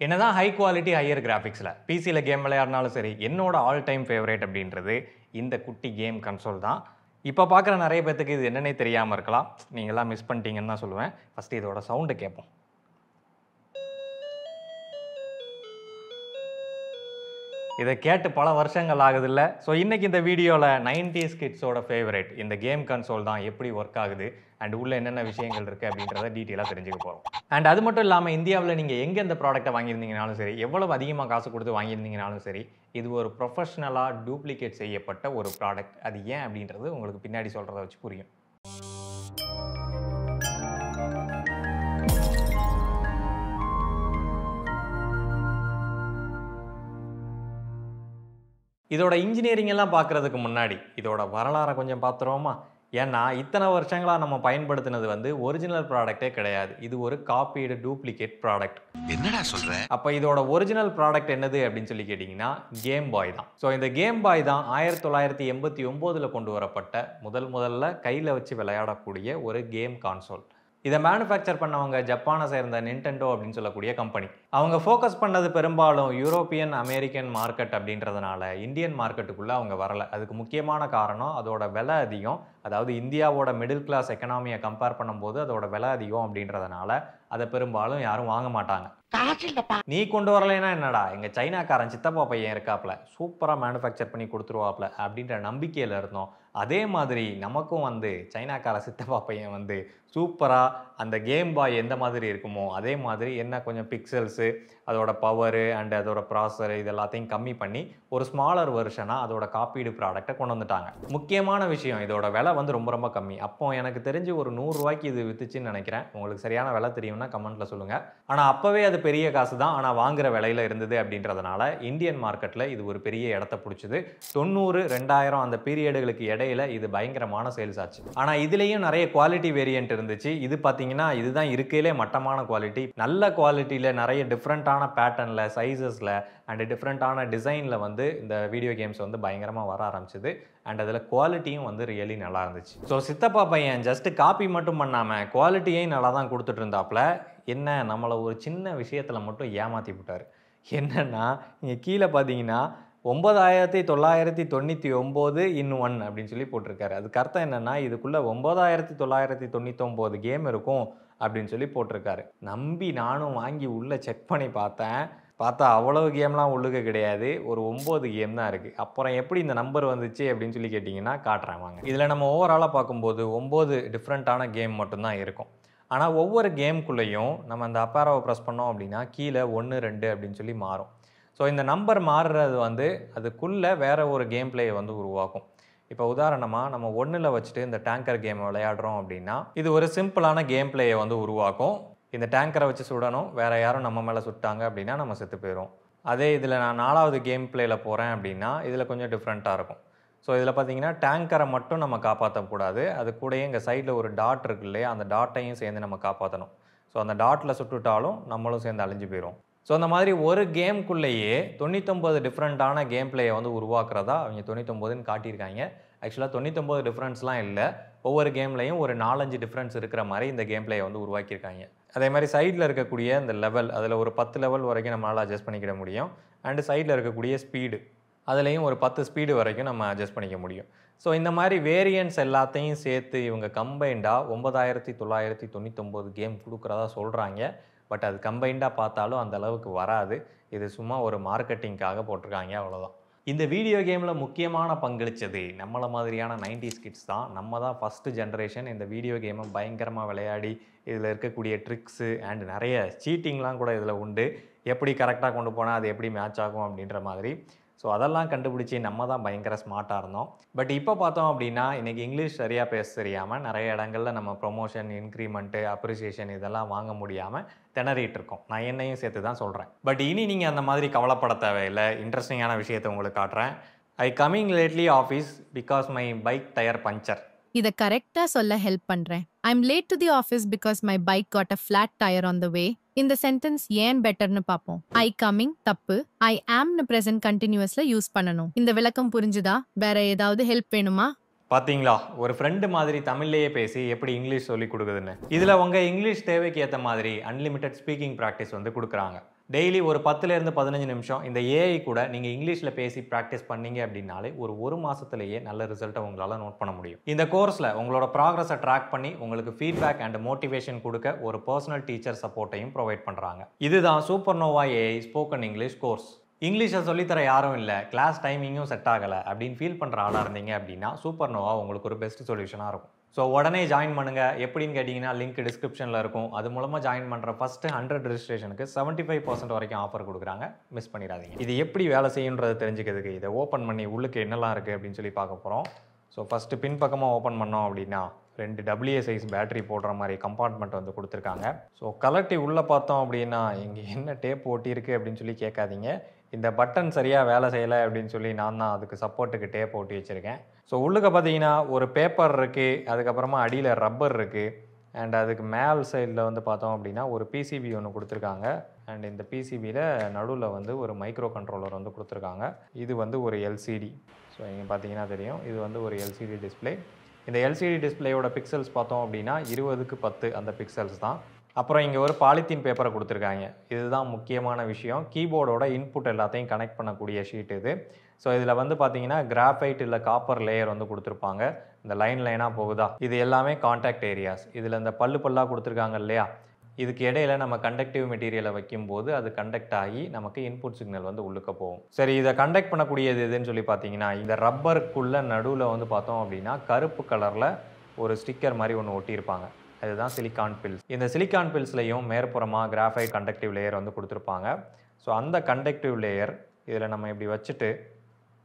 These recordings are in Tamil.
என்னதான் ஹை குவாலிட்டி ஹையர் கிராஃபிக்ஸில் பிசியில் கேம் விளையாடினாலும் சரி, என்னோட ஆல் டைம் ஃபேவரேட் அப்படின்றது இந்த குட்டி கேம் கன்சோல் தான். இப்போ பார்க்குற நிறைய பேத்துக்கு இது என்னன்னே தெரியாமல் இருக்கலாம். நீங்களாம் மிஸ் பண்ணிட்டீங்கன்னு தான் சொல்லுவேன். ஃபஸ்ட்டு இதோட சவுண்டு கேட்போம். இதை கேட்டு பல வருஷங்கள் ஆகுதுல்ல. ஸோ இன்றைக்கி இந்த வீடியோவில் 90s கிட்ஸோட ஃபேவரேட் இந்த கேம் கன்சோல் தான் எப்படி ஒர்க் ஆகுது அண்ட் உள்ள என்னென்ன விஷயங்கள் இருக்குது அப்படின்றத டீட்டெயிலாக தெரிஞ்சுக்க போகிறோம். அண்ட் அது மட்டும் இல்லாமல் இந்தியாவில் நீங்கள் எங்கே இந்த ப்ராடக்ட்டை வாங்கியிருந்தீங்கனாலும் சரி, எவ்வளவு அதிகமாக காசு கொடுத்து வாங்கியிருந்தீங்கனாலும் சரி, இது ஒரு ப்ரொஃபஷ்னலாக டூப்ளிகேட் செய்யப்பட்ட ஒரு ப்ராடக்ட். அது ஏன் அப்படின்றது உங்களுக்கு பின்னாடி சொல்கிறத வச்சு புரியும். இதோட இன்ஜினியரிங் எல்லாம் பார்க்குறதுக்கு முன்னாடி இதோட வரலாறை கொஞ்சம் பார்த்துருவோமா? ஏன்னா இத்தனை வருஷங்களாக நம்ம பயன்படுத்தினது ஒரிஜினல் ப்ராடக்டே கிடையாது. இது ஒரு காப்பீடு டூப்ளிகேட் ப்ராடக்ட். என்னடா சொல்ற? அப்போ இதோட ஒரிஜினல் ப்ராடக்ட் என்னது அப்படின்னு சொல்லி கேட்டிங்கன்னா கேம் பாய் தான். ஸோ இந்த கேம் பாய் தான் 1989 கொண்டு வரப்பட்ட முதல்ல கையில் வச்சு விளையாடக்கூடிய ஒரு கேம் கான்சோல். இதை மேனுஃபேக்சர் பண்ணவங்க ஜப்பானை சேர்ந்த நிண்டெண்டோ அப்படின்னு சொல்லக்கூடிய கம்பெனி. அவங்க ஃபோக்கஸ் பண்ணது பெரும்பாலும் யூரோப்பியன் அமெரிக்கன் மார்க்கெட் அப்படின்றதுனால இந்தியன் மார்க்கெட்டுக்குள்ளே அவங்க வரலை. அதுக்கு முக்கியமான காரணம் அதோட விலை அதிகம். அதாவது இந்தியாவோட மிடில் கிளாஸ் எக்கனாமியை கம்பேர் பண்ணும்போது அதோட விலை அதிகம் அப்படின்றதுனால அதை பெரும்பாலும் யாரும் வாங்க மாட்டாங்க. நீ கொண்டு வரலைன்னா என்னடா, எங்கள் சைனாக்காரன் சித்தப்பா பையன் இருக்காப்ல, சூப்பராக மேனுஃபேக்சர் பண்ணி கொடுத்துருவாப்ல அப்படின்ற நம்பிக்கையில் இருந்தோம். அதே மாதிரி நமக்கும் சைனாக்கார சித்தப்பா பையன் சூப்பராக அந்த கேம் பாய் எந்த மாதிரி இருக்குமோ அதே மாதிரி என்ன கொஞ்சம் பிக்சல்ஸு, அதோட பவரு அண்ட் அதோட ப்ராசரு இது எல்லாத்தையும் கம்மி பண்ணி ஒரு ஸ்மாலர் வெர்ஷனாக அதோட காப்பீடு ப்ராடக்டை கொண்டு வந்துட்டாங்க. முக்கியமான விஷயம், இதோட விலை ரொம்ப கம்மி. அப்போ எனக்கு தெரிஞ்சு ஒரு 100 ரூபாய்க்கு இது வித்துச்சுன்னு நினைக்கிறேன். உங்களுக்கு சரியான விலை தெரியும்னா கமெண்ட்டில் சொல்லுங்கள். ஆனால் அப்போவே அது பெரிய காசு தான். ஆனால் வாங்குற விலையில் இருந்தது அப்படின்றதுனால இந்தியன் மார்க்கெட்டில் இது ஒரு பெரிய இடத்த பிடிச்சிது. 90, 2000 அந்த பீரியடுகளுக்கு இடையில இது பயங்கரமான சேல்ஸ் ஆச்சு. ஆனால் இதுலேயும் நிறைய குவாலிட்டி வேரியன்ட் இருந்துச்சு. இது பார்த்தீங்கன்னா இதுதான் இருக்கையிலே மட்டமான குவாலிட்டி. நல்ல குவாலிட்டியில் நிறைய டிஃப்ரெண்ட்டான பேட்டர்னில், சைஸஸில் அண்ட் டிஃப்ரெண்ட்டான டிசைனில் இந்த வீடியோ கேம்ஸ் பயங்கரமாக வர ஆரம்பிச்சிது. அண்ட் அதில் குவாலிட்டியும் ரியலி நல்லா இருந்துச்சு. ஸோ சித்தப்பா பையன் ஜஸ்ட் காப்பி மட்டும் பண்ணாமல் குவாலிட்டியையும் நல்லா தான் கொடுத்துட்டு இருந்தாப்புல. என்ன, நம்மளை ஒரு சின்ன விஷயத்தில் மட்டும் ஏமாற்றி விட்டார். என்னென்னா இங்கே கீழே பார்த்தீங்கன்னா 9999 இன் 1 அப்படின்னு சொல்லி போட்டிருக்காரு. அதுக்கு அர்த்தம் என்னென்னா இதுக்குள்ளே 9999 கேம் இருக்கும் அப்படின்னு சொல்லி போட்டிருக்காரு. நம்பி நானும் வாங்கி உள்ளே செக் பண்ணி பார்த்தா அவ்வளவு கேம்லாம் உள்ளுக்க கிடையாது. ஒரு 9 கேம் தான் இருக்குது. அப்புறம் எப்படி இந்த நம்பர் வந்துச்சு அப்படின்னு சொல்லி கேட்டிங்கன்னா காட்டுறேன் வாங்க. இதில் நம்ம ஓவராலாக பார்க்கும்போது 9 டிஃப்ரெண்ட்டான கேம் மட்டும்தான் இருக்கும். ஆனால் ஒவ்வொரு கேமுக்குள்ளேயும் நம்ம அந்த அப்பாராவை ப்ரெஸ் பண்ணோம் அப்படின்னா கீழே 1, 2 அப்படின்னு சொல்லி மாறும். ஸோ இந்த நம்பர் மாறுறது அதுக்குள்ளே வேறு ஒரு கேம் பிளேயை உருவாக்கும். இப்போ உதாரணமாக நம்ம 1ல் வச்சுட்டு இந்த டேங்கர் கேம் விளையாடுறோம் அப்படின்னா இது ஒரு சிம்பிளான கேம் பிளேயை உருவாக்கும். இந்த டேங்கரை வச்சு சுடணும், வேறு யாரும் நம்ம மேலே சுட்டாங்க அப்படின்னா நம்ம செத்து போயிடும். அதே இதில் நான் 4வது கேம் பிளேயில் போகிறேன் அப்படின்னா இதில் கொஞ்சம் டிஃப்ரெண்ட்டாக இருக்கும். ஸோ இதில் பார்த்தீங்கன்னா டேங்கரை மட்டும் நம்ம காப்பாற்றக்கூடாது, அது கூடயே இங்கே சைடில் ஒரு டாட் இருக்கு இல்லையா, அந்த டாட்டையும் சேர்ந்து நம்ம காப்பாற்றணும். ஸோ அந்த டாட்டில் சுட்டுட்டாலும் நம்மளும் சேர்ந்து அழிஞ்சு போயிடும். ஸோ அந்த மாதிரி ஒரு கேமுக்குள்ளேயே 99 டிஃப்ரெண்ட்டான கேம் பிளேயை உருவாக்குறதா அவங்க 99ன்னு காட்டியிருக்காங்க. ஆக்சுவலாக 99 டிஃப்ரென்ஸ்லாம் இல்லை. ஒவ்வொரு கேம்லையும் ஒரு 4-5 டிஃப்ரென்ஸ் இருக்கிற மாதிரி இந்த கேம் பிளேயை உருவாக்கியிருக்காங்க. அதே மாதிரி சைடில் இருக்கக்கூடிய இந்த லெவல், அதில் ஒரு 10 லெவல் வரைக்கும் நம்மளால் அட்ஜஸ்ட் பண்ணிக்கிட முடியும். அண்டு சைடில் இருக்கக்கூடிய ஸ்பீடு, அதுலேயும் ஒரு 10 ஸ்பீடு வரைக்கும் நம்ம அட்ஜஸ்ட் பண்ணிக்க முடியும். ஸோ இந்த மாதிரி வேரியன்ட்ஸ் எல்லாத்தையும் சேர்த்து இவங்க கம்பைண்டாக 9999 கேம் கொடுக்குறதா சொல்கிறாங்க. பட் அது கம்பைண்டாக பார்த்தாலும் அந்த அளவுக்கு வராது. இது சும்மா ஒரு மார்க்கெட்டிங்காக போட்டிருக்காங்க, அவ்வளோதான். இந்த வீடியோ கேமில் முக்கியமான பங்களித்தது நம்மளை மாதிரியான 90s கிட்ஸ் தான். நம்ம தான் ஃபஸ்ட்டு ஜென்ரேஷன் இந்த வீடியோ கேமை பயங்கரமாக விளையாடி இதில் இருக்கக்கூடிய ட்ரிக்ஸு அண்ட் நிறைய சீட்டிங்லாம் கூட இதில் உண்டு. எப்படி கரெக்டாக கொண்டு போனால் அது எப்படி மேட்ச் ஆகும் அப்படின்ற மாதிரி. ஸோ அதெல்லாம் கண்டுபிடிச்சி நம்ம தான் பயங்கர ஸ்மார்ட்டாக இருந்தோம். பட் இப்போ பார்த்தோம் அப்படின்னா இன்றைக்கி இங்கிலீஷ் சரியாக பேச தெரியாமல் நிறைய இடங்களில் நம்ம ப்ரொமோஷன், இன்க்ரிமெண்ட்டு, அப்ரிசியேஷன் இதெல்லாம் வாங்க முடியாமல் திணறிட்டு இருக்கோம். நான் என்னையும் சேர்த்து தான் சொல்கிறேன். பட் இனி நீங்கள் அந்த மாதிரி கவலைப்பட தேவையில்லை. இன்ட்ரெஸ்டிங்கான விஷயத்தை உங்களுக்கு காட்டுறேன். I coming lately office because my bike tyre puncture. இத கரெக்ட்டா சொல்ல ஹெல்ப் பண்றேன். I'm late to the office because my bike got a flat tire on the way. இந்த சென்டென்ஸ் ஏன் பெட்டர்னு பாப்போம். I coming தப்பு. I am னு present continuousல யூஸ் பண்ணணும். இந்த விளக்கம் புரிஞ்சுதா? வேற ஏதாவது ஹெல்ப் வேணுமா? பாத்தீங்களா, ஒரு ஃப்ரெண்டு மாதிரி தமிழ்லயே பேசி எப்படி இங்கிலீஷ் சொல்லி கொடுக்குதுன்னு. இதுல உங்க இங்கிலீஷ் தேவைக்கு ஏத்த மாதிரி அன்லிமிட்டெட் ஸ்பீக்கிங் பிராக்டிஸ் வந்து கொடுக்குறாங்க. டெய்லி ஒரு 10ல இருந்து 15 நிமிஷம் இந்த ஏஐ கூட நீங்க இங்கிலீஷ்ல பேசி பிராக்டிஸ் பண்ணீங்க அப்படின்னாலே ஒரு மாசத்திலேயே நல்ல ரிசல்ட்டை உங்களால நோட் பண்ண முடியும். இந்த கோர்ஸ்ல உங்களோட ப்ராக்ரஸை ட்ராக் பண்ணி உங்களுக்கு ஃபீட்பேக் அண்ட் மோட்டிவேஷன் கொடுக்க ஒரு பர்சனல் டீச்சர் சப்போர்ட்டையும் ப்ரொவைட் பண்றாங்க. இதுதான் supernova AI spoken English course. இங்கிலீஷை சொல்லித்தர யாரும் இல்லை, கிளாஸ் டைமிங்கும் செட் ஆகலை அப்படின்னு ஃபீல் பண்ணுற ஆளாக இருந்தீங்க அப்படின்னா சூப்பர்னோவா உங்களுக்கு ஒரு பெஸ்ட் சொல்யூஷனாக இருக்கும். ஸோ உடனே ஜாயின் பண்ணுங்கள். எப்படின்னு கேட்டிங்கன்னா லிங்க் டிஸ்கிரிப்ஷனில் இருக்கும். அது மூலமாக ஜாயின் பண்ணுற ஃபஸ்ட்டு 100 ரெஜிஸ்ட்ரேஷனுக்கு 75% வரைக்கும் ஆஃபர் கொடுக்குறாங்க. மிஸ் பண்ணிடாதீங்க. இது எப்படி வேலை செய்யுன்றதை தெரிஞ்சுக்கிறதுக்கு இதை ஓப்பன் பண்ணி உள்ளுக்கு என்னெல்லாம் இருக்குது அப்படின்னு சொல்லி பார்க்க போகிறோம். ஸோ ஃபஸ்ட்டு பின்பக்கமாக ஓப்பன் பண்ணோம் அப்படின்னா 2 WA சைஸ் பேட்டரி போடுற மாதிரி கம்பார்ட்மெண்ட் வந்து கொடுத்துருக்காங்க. ஸோ கலட்டி உள்ளே பார்த்தோம் அப்படின்னா இங்கே என்ன டேப் ஒட்டியிருக்கு அப்படின்னு சொல்லி கேட்காதீங்க. இந்த பட்டன் சரியாக வேலை செய்யலை அப்படின்னு சொல்லி நான் தான் அதுக்கு சப்போர்ட்டுக்கு டேப் ஒட்டி வச்சுருக்கேன். ஸோ உள்ளுக்க பார்த்தீங்கன்னா ஒரு பேப்பர் இருக்குது, அதுக்கப்புறமா அடியில் ரப்பர் இருக்குது, அண்ட் அதுக்கு மேல் சைடில் வந்து பார்த்தோம் அப்படின்னா ஒரு பிசிபி ஒன்று கொடுத்துருக்காங்க. அண்ட் இந்த பிசிபியில் நடுவில் வந்து ஒரு மைக்ரோ கண்ட்ரோலர் வந்து கொடுத்துருக்காங்க. இது வந்து ஒரு எல்சிடி. ஸோ இங்கே பார்த்தீங்கன்னா தெரியும், இது வந்து ஒரு எல்சிடி டிஸ்பிளே. இந்த எல்சிடி டிஸ்பிளேயோட பிக்சல்ஸ் பார்த்தோம் அப்படின்னா 20க்கு 10 அந்த பிக்சல்ஸ் தான். அப்புறம் இங்கே ஒரு பாலித்தீன் பேப்பரை கொடுத்துருக்காங்க. இதுதான் முக்கியமான விஷயம். கீபோர்டோட இன்புட் எல்லாத்தையும் கனெக்ட் பண்ணக்கூடிய ஷீட் இது. ஸோ இதில் வந்து பார்த்தீங்கன்னா கிராஃபைட் இல்லை காப்பர் லேயர் வந்து கொடுத்துருப்பாங்க. இந்த லைனாக போகுதா, இது எல்லாமே கான்டாக்ட் ஏரியாஸ். இதில் இந்த பல்லாக கொடுத்துருக்காங்க இல்லையா, இதுக்கு இடையில நம்ம கண்டக்டிவ் மெட்டீரியலை வைக்கும்போது அது கண்டக்ட் ஆகி நமக்கு இன்புட் சிக்னல் வந்து உள்ளுக்க போகும். சரி, இதை கண்டக்ட் பண்ணக்கூடியது எதுன்னு சொல்லி பார்த்தீங்கன்னா இந்த ரப்பருக்குள்ள நடுவில் வந்து பார்த்தோம் அப்படின்னா கருப்பு கலரில் ஒரு ஸ்டிக்கர் மாதிரி ஒன்று ஒட்டியிருப்பாங்க. அதுதான் சிலிக்கான் பில்ஸ். இந்த சிலிக்கான் பில்ஸ்லையும் மேற்புறமாக கிராஃபைட் கண்டக்டிவ் லேயர் வந்து கொடுத்துருப்பாங்க. ஸோ அந்த கண்டக்டிவ் லேயர் இதில் நம்ம இப்படி வச்சுட்டு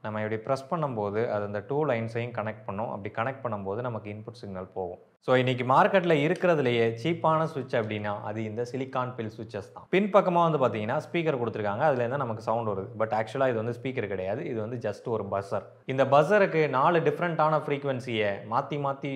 நம்ம இப்படி ப்ரெஸ் பண்ணும்போது அது அந்த 2 லைன்ஸையும் கனெக்ட் பண்ணும். அப்படி கனெக்ட் பண்ணும்போது நமக்கு இன்புட் சிக்னல் போகும். ஸோ இன்றைக்கி மார்க்கெட்டில் இருக்கிறதுலையே சீப்பான சுவிட்ச் அப்படின்னா அது இந்த சிலிக்கான் பில் சுவிட்சஸ் தான். பின்பக்கமாக வந்து பார்த்தீங்கன்னா ஸ்பீக்கர் கொடுத்துருக்காங்க. அதுலேருந்து நமக்கு சவுண்ட் வருது. பட் ஆக்சுவலாக இது வந்து ஸ்பீக்கர் கிடையாது, இது வந்து ஜஸ்ட் ஒரு பஸ்ஸர். இந்த பஸ்ஸருக்கு 4 டிஃப்ரெண்ட்டான ஃப்ரீக்வன்சியை மாற்றி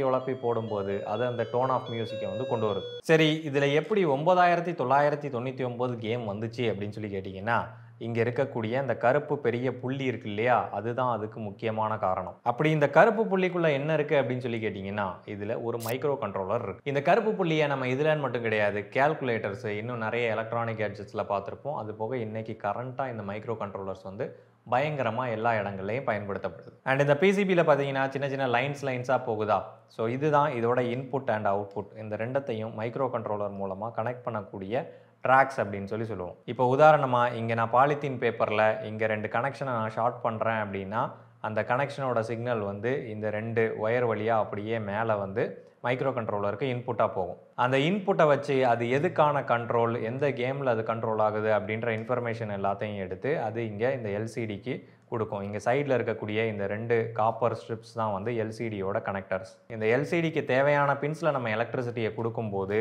உழப்பி போடும்போது அது அந்த டோன் ஆஃப் மியூசிக்கை வந்து கொண்டு வருது. சரி, இதில் எப்படி 9999 கேம் வந்துச்சு அப்படின்னு சொல்லி கேட்டிங்கன்னா இங்கே இருக்கக்கூடிய இந்த கருப்பு பெரிய புள்ளி இருக்கு இல்லையா, அதுதான் அதுக்கு முக்கியமான காரணம். அப்படி இந்த கருப்பு புள்ளிக்குள்ள என்ன இருக்கு அப்படின்னு சொல்லி கேட்டிங்கன்னா இதில் ஒரு மைக்ரோ கண்ட்ரோலர் இருக்கு. இந்த கருப்பு புள்ளியை நம்ம இதுலன்னு மட்டும் கிடையாது, கேல்குலேட்டர்ஸ் இன்னும் நிறைய எலக்ட்ரானிக் கேட்ஜெட்ஸில் பார்த்துருப்போம். அது போக இன்னைக்கு கரண்ட்டாக இந்த மைக்ரோ கண்ட்ரோலர்ஸ் வந்து பயங்கரமாக எல்லா இடங்கள்லையும் பயன்படுத்தப்படுது. அண்ட் இந்த பிசிபியில் பார்த்தீங்கன்னா சின்ன லைன்ஸாக போகுதா. ஸோ இதுதான் இதோட இன்புட் அண்ட் அவுட்புட். இந்த ரெண்டத்தையும் மைக்ரோ கண்ட்ரோலர் மூலமாக கனெக்ட் பண்ணக்கூடிய ட்ராக்ஸ் அப்படின்னு சொல்லி சொல்லுவோம். இப்போ உதாரணமாக இங்கே நான் பாலித்தீன் பேப்பரில் இங்கே 2 கனெக்ஷனை நான் ஷார்ட் பண்ணுறேன் அப்படின்னா அந்த கனெக்ஷனோட சிக்னல் வந்து இந்த 2 ஒயர் வழியாக அப்படியே மேலே வந்து மைக்ரோ கண்ட்ரோலருக்கு இன்புட்டாக போகும். அந்த இன்புட்டை வச்சு அது எதுக்கான கண்ட்ரோல், எந்த கேமில் அது கண்ட்ரோல் ஆகுது அப்படின்ற இன்ஃபர்மேஷன் எல்லாத்தையும் எடுத்து அது இங்கே இந்த எல்சிடிக்கு கொடுக்கும். இங்கே சைடில் இருக்கக்கூடிய இந்த 2 காப்பர் ஸ்ட்ரிப்ஸ் தான் வந்து எல்சிடியோட கனெக்டர்ஸ். இந்த எல்சிடிக்கு தேவையான பின்ஸில் நம்ம எலக்ட்ரிசிட்டியை கொடுக்கும்போது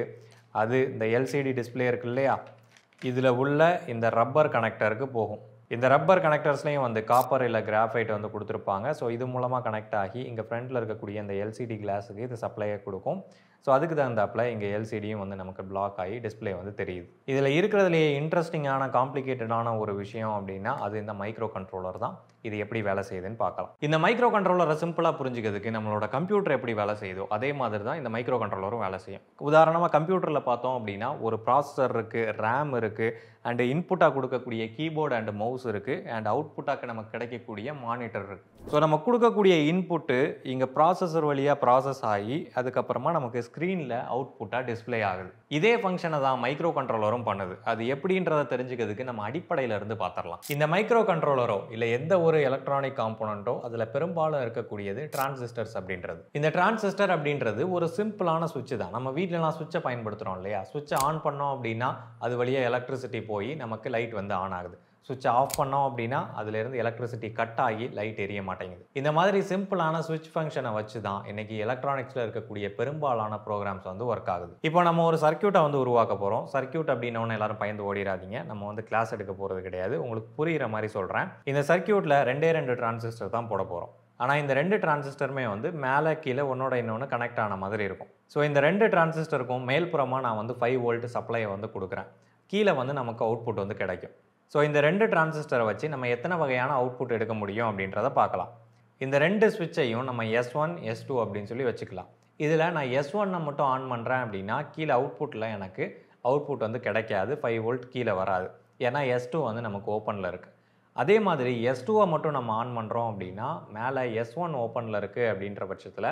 அது இந்த எல்சிடி டிஸ்பிளே இருக்கு இல்லையா, இதில் உள்ள இந்த ரப்பர் கனெக்டருக்கு போகும். இந்த ரப்பர் கனெக்டர்ஸ்லையும் வந்து காப்பர் இல்லை கிராஃபைட் வந்து கொடுத்துருப்பாங்க. ஸோ இது மூலமாக கனெக்ட் ஆகி இங்கே ஃப்ரண்ட்டில் இருக்கக்கூடிய இந்த எல்சிடி கிளாஸுக்கு இது சப்ளையை கொடுக்கும். ஸோ அதுக்கு தகுந்தாப்பில் இங்கே எல்சிடியும் வந்து நமக்கு பிளாக் ஆகி டிஸ்பிளே வந்து தெரியுது. இதில் இருக்கிறதுலையே இன்ட்ரெஸ்டிங்கான காம்ப்ளிகேட்டடான ஒரு விஷயம் அப்படின்னா அது இந்த மைக்ரோ கண்ட்ரோலர் தான். இது எப்படி வேலை செய்யுதுன்னு பார்க்கலாம். இந்த மைக்ரோ கண்ட்ரோலரை சிம்பிளாக புரிஞ்சுக்கிறதுக்கு நம்மளோட கம்ப்யூட்டர் எப்படி வேலை செய்யுதோ அதே மாதிரி தான் இந்த மைக்ரோ கண்ட்ரோலரும் வேலை செய்யும். உதாரணமாக கம்ப்யூட்டரில் பார்த்தோம் அப்படின்னா ஒரு ப்ராசஸர் இருக்குது, ரேம் இருக்குது, அண்டு இன்புட்டாக கொடுக்கக்கூடிய கீபோர்டு அண்ட் மவுஸ் இருக்குது, அண்ட் அவுட்புட்டாக நமக்கு கிடைக்கக்கூடிய மானிட்டர் இருக்குது. ஸோ நம்ம கொடுக்கக்கூடிய இன்புட்டு இங்கே ப்ராசஸர் வழியாக ப்ராசஸ் ஆகி அதுக்கப்புறமா நமக்கு ஸ்க்ரீனில் அவுட்புட்டாக டிஸ்பிளே ஆகுது. இதே ஃபங்க்ஷனை தான் மைக்ரோ கண்ட்ரோலரும் பண்ணுது. அது எப்படின்றத தெரிஞ்சுக்கிறதுக்கு நம்ம அடிப்படையில் இருந்து பார்த்துடலாம். இந்த மைக்ரோ கண்ட்ரோலரோ இல்லை எந்த ஒரு எலக்ட்ரானிக் காம்போனன்ட்டோ அதில் பெரும்பாலும் இருக்கக்கூடியது டிரான்சிஸ்டர்ஸ் அப்படின்றது. இந்த டிரான்சிஸ்டர் அப்படின்றது ஒரு சிம்பிளான சுவிட்ச் தான். நம்ம வீட்டிலலாம் சுவிட்சை பயன்படுத்துகிறோம் இல்லையா, சுவிட்சை ஆன் பண்ணோம் அப்படின்னா அது வழியாக எலக்ட்ரிசிட்டி போய் நமக்கு லைட் வந்து ஆன் ஆகுது. சுவிட்சை ஆஃப் பண்ணோம் அப்படின்னா அதுலேருந்து எலக்ட்ரிசிட்டி கட் ஆகி லைட் எரிய மாட்டேங்குது. இந்த மாதிரி சிம்பிளான சுவிட்ச் ஃபங்க்ஷனை வச்சு தான் இன்னைக்கு எலக்ட்ரானிக்ஸில் இருக்கக்கூடிய பெரும்பாலான ப்ரோக்ராம்ஸ் வந்து ஒர்க் ஆகுது. இப்போ நம்ம ஒரு சர்க்யூட்டை வந்து உருவாக்க போகிறோம். சர்க்யூட் அப்படின்னோன்னு எல்லாரும் பயந்து ஓடிடாதீங்க. நம்ம வந்து கிளாஸ் எடுக்க போகிறது கிடையாது. உங்களுக்கு புரிகிற மாதிரி சொல்கிறேன். இந்த சர்க்யூட்டில் 2 டிரான்சிஸ்டர் தான் போட போகிறோம். ஆனால் இந்த 2 டிரான்சிஸ்டருமே வந்து மேலே கீழே ஒன்னோட இன்னொன்று கனெக்ட் ஆன மாதிரி இருக்கும். ஸோ இந்த 2 டிரான்சிஸ்டருக்கும் மேல்புறமாக நான் வந்து 5 வோல்ட் சப்ளையை வந்து கொடுக்குறேன். கீழே வந்து நமக்கு அவுட்புட் வந்து கிடைக்கும். ஸோ இந்த 2 டிரான்சிஸ்டரை வச்சு நம்ம எத்தனை வகையான அவுட்புட் எடுக்க முடியும் அப்படின்றத பார்க்கலாம். இந்த 2 ஸ்விட்சையும் நம்ம S1, S2 அப்படின்னு சொல்லி வச்சுக்கலாம். இதில் நான் S1 மட்டும் ஆன் பண்ணுறேன் அப்படின்னா கீழே அவுட்புட்டில் எனக்கு அவுட்புட் வந்து கிடைக்காது, 5 வோல்ட் கீழே வராது. ஏன்னா S2 வந்து நமக்கு ஓப்பனில் இருக்குது. அதே மாதிரி S2 மட்டும் நம்ம ஆன் பண்ணுறோம் அப்படின்னா மேலே S1 ஓப்பனில் இருக்குது அப்படின்ற பட்சத்தில்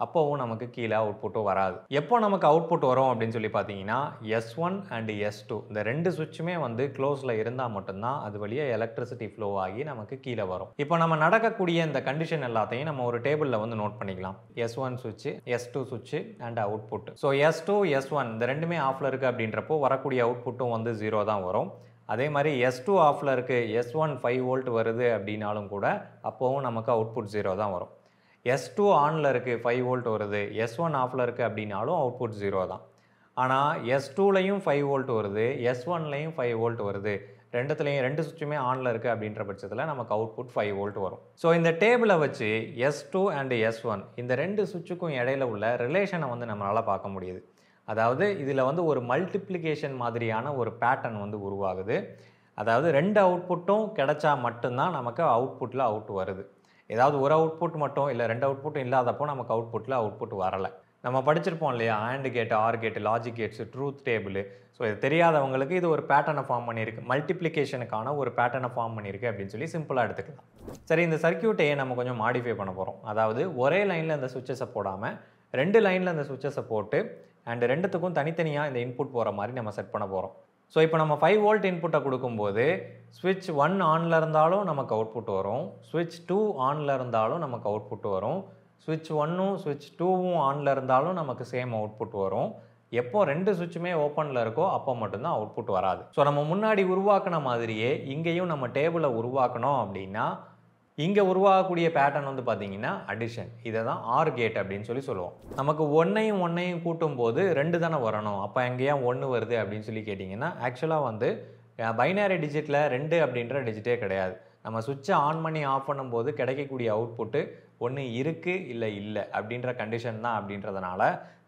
அப்போவும் நமக்கு கீழே அவுட்புட்டும் வராது. எப்போ நமக்கு அவுட்புட் வரும் அப்படின்னு சொல்லி பார்த்தீங்கன்னா S1 அண்ட் S2 இந்த 2 சுவிட்சுமே வந்து க்ளோஸில் இருந்தால் மட்டும்தான் அது வழியாக எலக்ட்ரிசிட்டி ஃப்ளோ ஆகி நமக்கு கீழே வரும். இப்போ நம்ம நடக்கக்கூடிய இந்த கண்டிஷன் எல்லாத்தையும் நம்ம ஒரு டேபிளில் வந்து நோட் பண்ணிக்கலாம். S1 சுவிட்சு, S2 சுவிட்சு and output. So S2, S1 இந்த ரெண்டுமே ஆஃபில் இருக்குது அப்படின்றப்போ வரக்கூடிய அவுட்புட்டும் வந்து 0 தான் வரும். அதே மாதிரி S2 ஆஃபில் இருக்குது, S1 5 வோல்ட் வருது அப்படின்னாலும் கூட அப்போவும் நமக்கு அவுட்புட் 0 தான் வரும். S2 ஆனில் இருக்குது, 5 வோல்ட் வருது, S1 ஆஃபில் இருக்குது அப்படின்னாலும் அவுட்புட் 0 தான். ஆனால் S2லையும் 5 வோல்ட் வருது, S1லையும் 5 வோல்ட் வருது, ரெண்டு சுவிட்சுமே ஆனில் இருக்குது அப்படின்ற பட்சத்தில் நமக்கு அவுட்புட் 5 வோல்ட் வரும். ஸோ இந்த டேபிளை வச்சு S2 அண்ட் S1 இந்த 2 சுவிட்சுக்கும் இடையில உள்ள ரிலேஷனை வந்து நம்மளால் பார்க்க முடியுது. அதாவது இதில் வந்து ஒரு மல்டிப்ளிகேஷன் மாதிரியான ஒரு பேட்டர்ன் வந்து உருவாகுது. அதாவது 2 அவுட்புட்டும் கிடைச்சா மட்டும்தான் நமக்கு அவுட்புட்டில் அவுட் வருது. ஏதாவது ஒரு அவுட்புட் மட்டும் இல்லை 2 அவுட்புட்டும் இல்லாதப்போ நமக்கு அவுட்புட்டில் அவுட்புட் வரலை. நம்ம படிச்சிருப்போம் இல்லையா, AND gate, or gate, logic gates, truth table. So இது தெரியாதவங்களுக்கு இது ஒரு பேட்டர்னை ஃபார்ம் பண்ணியிருக்கு, மல்டிப்ளிகேஷனுக்கான ஒரு பேட்டர்னை ஃபார்ம் பண்ணியிருக்கு அப்படின்னு சொல்லி சிம்பிளாக எடுத்துக்கலாம். சரி, இந்த சர்க்கியூட்டையே நம்ம கொஞ்சம் மாடிஃபை பண்ண போகிறோம். அதாவது ஒரே லைனில் இந்த சுவிட்சஸை போடாமல் 2 லைனில் இந்த சுவிட்சஸை போட்டு அண்ட் 2த்துக்கும் தனித்தனியாக இந்த இன்புட் போகிற மாதிரி நம்ம செட் பண்ண போகிறோம். ஸோ இப்போ நம்ம 5 வோல்ட் இன்புட்டை கொடுக்கும்போது ஸ்விட்ச் 1 ஆனில் இருந்தாலும் நமக்கு அவுட்புட் வரும், ஸ்விட்ச் 2 ஆனில் இருந்தாலும் நமக்கு அவுட்புட் வரும், ஸ்விட்ச் 1ம் ஸ்விட்ச் 2வும் ஆனில் இருந்தாலும் நமக்கு சேம் அவுட்புட் வரும். எப்போ 2 சுவிட்சுமே ஓப்பனில் இருக்கோ அப்போ மட்டும்தான் அவுட்புட் வராது. ஸோ நம்ம முன்னாடி உருவாக்கின மாதிரியே இங்கேயும் நம்ம டேபிளை உருவாக்கணும் அப்படின்னா இங்கே உருவாகக்கூடிய பேட்டர்ன் வந்து பார்த்தீங்கன்னா அடிஷன். இதை தான் ஆர் கேட் அப்படின்னு சொல்லி சொல்லுவோம். நமக்கு ஒன்றையும் கூட்டும் போது 2 தானே வரணும், அப்போ எங்கேயா 1 வருது அப்படின்னு சொல்லி கேட்டிங்கன்னா ஆக்சுவலாக வந்து பைனரி டிஜிட்டில் 2 அப்படின்ற டிஜிட்டே கிடையாது. நம்ம சுவிட்சை ஆன் பண்ணி ஆஃப் பண்ணும்போது கிடைக்கக்கூடிய அவுட்புட்டு ஒன்று இருக்குது இல்லை அப்படின்ற கண்டிஷன் தான் அப்படின்றதுனால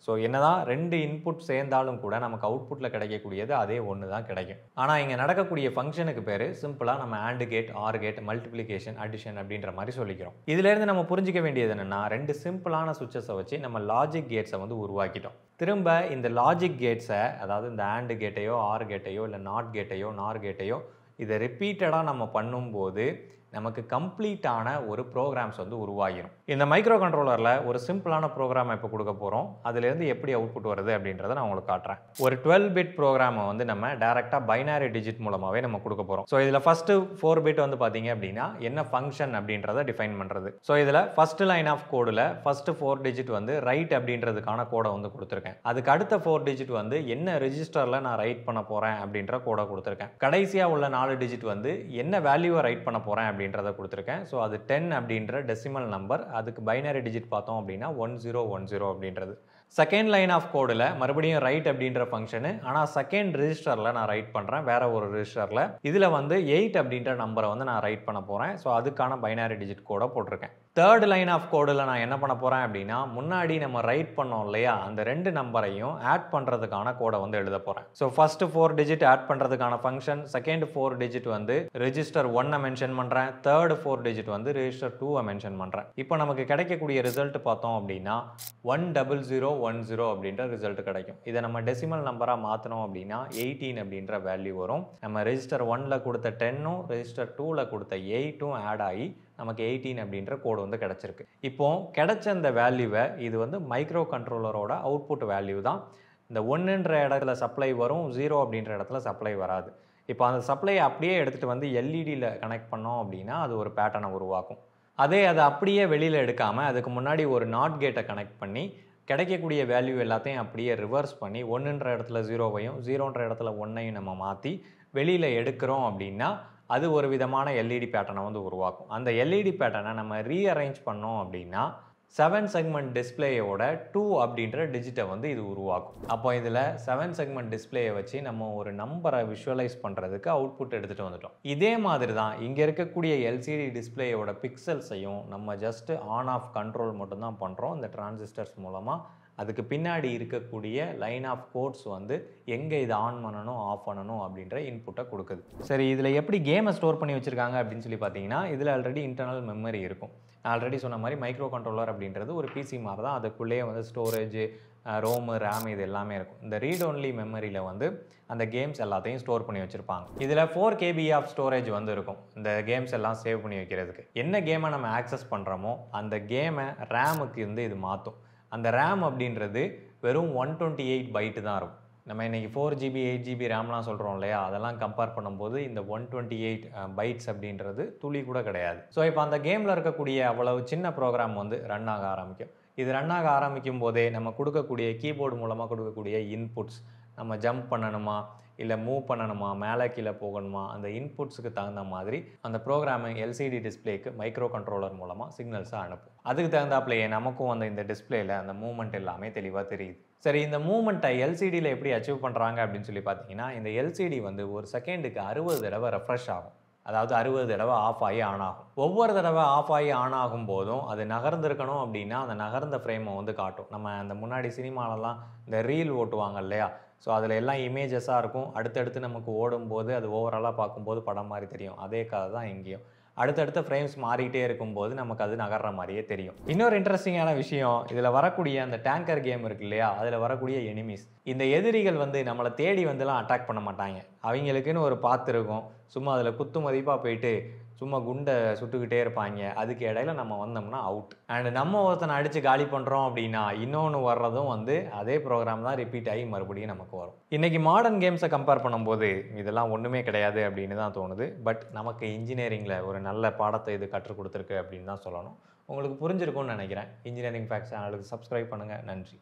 ஸோ என்னதான் 2 இன்புட் சேர்ந்தாலும் கூட நமக்கு அவுட்புட்டில் கிடைக்கக்கூடியது அதே 1 தான் கிடைக்கும். ஆனால் இங்கே நடக்கக்கூடிய ஃபங்க்ஷனுக்கு பேர் சிம்பிளாக நம்ம AND gate, or gate, multiplication, addition அப்படின்ற மாதிரி சொல்லிக்கிறோம். இதிலேருந்து நம்ம புரிஞ்சிக்க வேண்டியது என்னென்னா 2 சிம்பிளான சுவிட்சஸை வச்சு நம்ம லாஜிக் கேட்ஸை வந்து உருவாக்கிட்டோம். திரும்ப இந்த லாஜிக் கேட்ஸை, அதாவது இந்த AND கேட்டையோ, ஆர் கேட்டையோ, இல்லை நாட் கேட்டையோ, நார் கேட்டையோ இதை ரிப்பீட்டடாக நம்ம பண்ணும்போது நமக்கு கம்ப்ளீட்டான ஒரு ப்ரோக்ராம்ஸ் வந்து உருவாகிடும். இந்த மைக்ரோ கண்ட்ரோலரில் ஒரு சிம்பிளான ப்ரோக்ராம் இப்போ கொடுக்க போகிறோம். அதுலேருந்து எப்படி அவுட்புட் வருது அப்படின்றத நான் உங்களுக்கு காட்டுறேன். ஒரு 12 பிட் ப்ரோக்ராமை வந்து நம்ம டேரெக்டாக பைனரி டிஜிட் மூலமாகவே நம்ம கொடுக்க போகிறோம். ஸோ இதில் ஃபஸ்ட்டு 4 பிட் வந்து பார்த்தீங்க அப்படின்னா என்ன ஃபங்க்ஷன் அப்படின்றத டிஃபைன் பண்ணுறது. ஸோ இதில் ஃபஸ்ட்டு லைன் ஆஃப் கோடில் ஃபஸ்ட்டு 4 டிஜிட் வந்து ரைட் அப்படின்றதுக்கான கோடை வந்து கொடுத்துருக்கேன். அதுக்கு அடுத்த 4 டிஜிட் வந்து என்ன ரெஜிஸ்டரில் நான் ரைட் பண்ண போகிறேன் அப்படின்ற கோடை கொடுத்துருக்கேன். கடைசியாக உள்ள 4 டிஜிட் வந்து என்ன வேல்யூவை ரைட் பண்ண போகிறேன் அப்படின்றத கொடுத்துருக்கேன். ஸோ அது 10 அப்படின்ற டெசிமல் நம்பர், அதுக்கு பைனரி டிஜிட் பார்த்தோம் அப்படின்னா 1010 அப்படின்றது. செகண்ட் லைன் ஆஃப் கோடில் மறுபடியும் ரைட் அப்படின்ற ஃபங்க்ஷனு, ஆனால் செகண்ட் ரெஜிஸ்டரில் நான் ரைட் பண்ணுறேன், வேற ஒரு ரெஜிஸ்டரில். இதில் வந்து 8 அப்படின்ற நம்பரை வந்து நான் ரைட் பண்ண போகிறேன். ஸோ அதுக்கான பைனரி டிஜிட் கோடை போட்டிருக்கேன். தேர்ட் லைன் ஆஃப் கோடில் நான் என்ன பண்ண போகிறேன் அப்படின்னா முன்னாடி நம்ம ரைட் பண்ணோம் இல்லையா, அந்த 2 நம்பரையும் ஆட் பண்ணுறதுக்கான கோடை வந்து எழுத போகிறேன். ஸோ ஃபர்ஸ்ட் 4 டிஜிட் ஆட் பண்ணுறதுக்கான ஃபங்க்ஷன், செகண்ட் 4 டிஜிட் வந்து ரெஜிஸ்டர் 1 மென்ஷன் பண்ணுறேன், தேர்ட் 4 டிஜிட் வந்து ரெஜிஸ்டர் 2 மென்ஷன் பண்ணுறேன். இப்போ நமக்கு கிடைக்கக்கூடிய ரிசல்ட் பார்த்தோம் அப்படின்னா 10010 அப்படின்ற ரிசல்ட் கிடைக்கும். இதை நம்ம டெசிமல் நம்பராக மாற்றணும் அப்படின்னா 18 அப்படின்ற வேல்யூ வரும். நம்ம ரெஜிஸ்டர் 1ல் கொடுத்த 10ம் ரெஜிஸ்டர் 2ல் கொடுத்த 8ம் ஆட் ஆகி நமக்கு 18 அப்படின்ற கோடு வந்து கிடச்சிருக்கு. இப்போ கிடைச்ச இந்த வேல்யூவை இது வந்து மைக்ரோ கண்ட்ரோலரோட அவுட்புட் வேல்யூ தான். இந்த 1ன்ற இடத்துல சப்ளை வரும், 0 அப்படின்ற இடத்துல சப்ளை வராது. இப்போ அந்த சப்ளையை அப்படியே எடுத்துகிட்டு வந்து எல்இடியில் கனெக்ட் பண்ணோம் அப்படின்னா அது ஒரு பேட்டர்னை உருவாக்கும். அதை அப்படியே வெளியில் எடுக்காமல் அதுக்கு முன்னாடி ஒரு நாட் கேட்டை கனெக்ட் பண்ணி கிடைக்கக்கூடிய வேல்யூ எல்லாத்தையும் அப்படியே ரிவர்ஸ் பண்ணி 1ன்ற இடத்துல 0வையும் 0ன்ற இடத்துல 1ஐயும் நம்ம மாற்றி வெளியில் எடுக்கிறோம் அப்படின்னா அது ஒரு விதமான எல்இடி பேட்டர்னை வந்து உருவாக்கும். அந்த எல்இடி பேட்டர்னை நம்ம ரீஅரேஞ்ச் பண்ணோம் அப்படின்னா 7 செக்மெண்ட் டிஸ்பிளேயோட 2 அப்படின்ற டிஜிட்டை வந்து இது உருவாக்கும். அப்போ இதில் 7 செக்மெண்ட் டிஸ்பிளேயை வச்சு நம்ம ஒரு நம்பரை விஷுவலைஸ் பண்ணுறதுக்கு அவுட்புட் எடுத்துகிட்டு வந்துட்டோம். இதே மாதிரி தான் இங்கே இருக்கக்கூடிய எல்சிடி டிஸ்பிளேயோட பிக்சல்ஸையும் நம்ம ஜஸ்ட் ஆன் ஆஃப் கண்ட்ரோல் மட்டும்தான் பண்ணுறோம் இந்த டிரான்சிஸ்டர்ஸ் மூலமாக. அதுக்கு பின்னாடி இருக்கக்கூடிய லைன் ஆஃப் கோட்ஸ் வந்து எங்கே இதை ஆன் பண்ணணும் ஆஃப் பண்ணணும் அப்படின்ற இன்புட்டை கொடுக்குது. சரி, இதில் எப்படி கேமை ஸ்டோர் பண்ணி வச்சுருக்காங்க அப்படின்னு சொல்லி பார்த்தீங்கன்னா, இதில் ஆல்ரெடி இன்டர்னல் மெமரி இருக்கும். நான் ஆல்ரெடி சொன்ன மாதிரி மைக்ரோ கண்ட்ரோலர் அப்படின்றது ஒரு பிசி மாதிரி தான். அதுக்குள்ளேயே வந்து ஸ்டோரேஜ், ரோமு, ரேம் இது எல்லாமே இருக்கும். இந்த ரீட் ஒன்லி மெமரியில் வந்து அந்த கேம்ஸ் எல்லாத்தையும் ஸ்டோர் பண்ணி வச்சுருப்பாங்க. இதில் 4 KB ஆஃப் ஸ்டோரேஜ் வந்து இருக்கும் இந்த கேம்ஸ் எல்லாம் சேவ் பண்ணி வைக்கிறதுக்கு. என்ன கேமை நம்ம ஆக்சஸ் பண்ணுறோமோ அந்த கேமை ரேமுக்கு வந்து இது மாற்றும். அந்த ரேம் அப்படின்றது வெறும் 128 பைட்டு தான் இருக்கும். நம்ம இன்றைக்கி 4 GB 8 GB ரேம்லாம் சொல்கிறோம் இல்லையா, அதெல்லாம் கம்பேர் பண்ணும்போது இந்த 128 பைட்ஸ் அப்படின்றது துளி கூட கிடையாது. ஸோ இப்போ அந்த கேமில் இருக்கக்கூடிய அவ்வளவு சின்ன ப்ரோக்ராம் வந்து ரன் ஆக ஆரம்பிக்கும். இது ரன் ஆக ஆரம்பிக்கும் போதே நம்ம கொடுக்கக்கூடிய கீபோர்டு மூலமாக கொடுக்கக்கூடிய இன்புட்ஸ், நம்ம ஜம்ப் பண்ணணுமா இல்லை மூவ் பண்ணணுமா, மேலே கீழே போகணுமா, அந்த இன்புட்ஸுக்கு தகுந்த மாதிரி அந்த ப்ரோக்ராமை எல்சிடி டிஸ்பிளேக்கு மைக்ரோ கண்ட்ரோலர் மூலமாக சிக்னல்ஸை அனுப்பும். அதுக்கு தகுந்தாப்புலையே நமக்கும் அந்த இந்த டிஸ்பிளேல அந்த மூவ்மெண்ட் எல்லாமே தெளிவாக தெரியுது. சரி, இந்த மூவ்மெண்ட்டை எல்சிடியில் எப்படி அச்சீவ் பண்ணுறாங்க அப்படின்னு சொல்லி பார்த்தீங்கன்னா, இந்த எல்சிடி வந்து ஒரு செகண்டுக்கு 60 தடவை ரெஃப்ரெஷ் ஆகும். அதாவது 60 தடவை ஆஃப் ஆகி ஆன் ஆகும். ஒவ்வொரு தடவை ஆஃப் ஆகி ஆன் ஆகும் போதும் அது நகர்ந்துருக்கணும் அப்படின்னா அந்த நகர்ந்த ஃப்ரேமை வந்து காட்டும். நம்ம அந்த முன்னாடி சினிமாலலாம் இந்த ரீல் ஓட்டுவாங்க இல்லையா, ஸோ அதில் எல்லாம் இமேஜஸாக இருக்கும். அடுத்தடுத்து நமக்கு ஓடும்போது அது ஓவராலாக பார்க்கும்போது படம் மாதிரி தெரியும். அதே கதை தான் இங்கேயும். அடுத்தடுத்த ஃப்ரேம்ஸ் மாறிக்கிட்டே இருக்கும்போது நமக்கு அது நகர்ற மாதிரியே தெரியும். இன்னொரு இன்ட்ரெஸ்டிங்கான விஷயம், இதில் வரக்கூடிய அந்த டேங்கர் கேம் இருக்கு இல்லையா, அதில் வரக்கூடிய எனிமீஸ், இந்த எதிரிகள் வந்து நம்மளை தேடி வந்துலாம் அட்டாக் பண்ண மாட்டாங்க. அவங்களுக்குன்னு ஒரு பாத்து இருக்கும். சும்மா அதில் குத்து மதிப்பாக போயிட்டு சும்மா குண்டை சுட்டுக்கிட்டே இருப்பாங்க. அதுக்கு இடையில நம்ம வந்தோம்னா அவுட். அண்ட் நம்ம ஒருத்தனை அடித்து காலி பண்ணுறோம் அப்படின்னா இன்னொன்று வர்றதும் வந்து அதே ப்ரோக்ராம் தான் ரிப்பீட் ஆகி மறுபடியும் நமக்கு வரும். இன்றைக்கி மாடர்ன் கேம்ஸை கம்பேர் பண்ணும்போது இதெல்லாம் ஒன்றுமே கிடையாது அப்படின்னு தான் தோணுது. பட் நமக்கு இன்ஜினியரிங்கில் ஒரு நல்ல பாடத்தை இது கற்றுக் கொடுத்துருக்கு அப்படின்னு தான் சொல்லணும். உங்களுக்கு புரிஞ்சிருக்கும்னு நினைக்கிறேன். இன்ஜினியரிங் ஃபேக்ட்ஸ் சேனலுக்கு சப்ஸ்கிரைப் பண்ணுங்கள். நன்றி.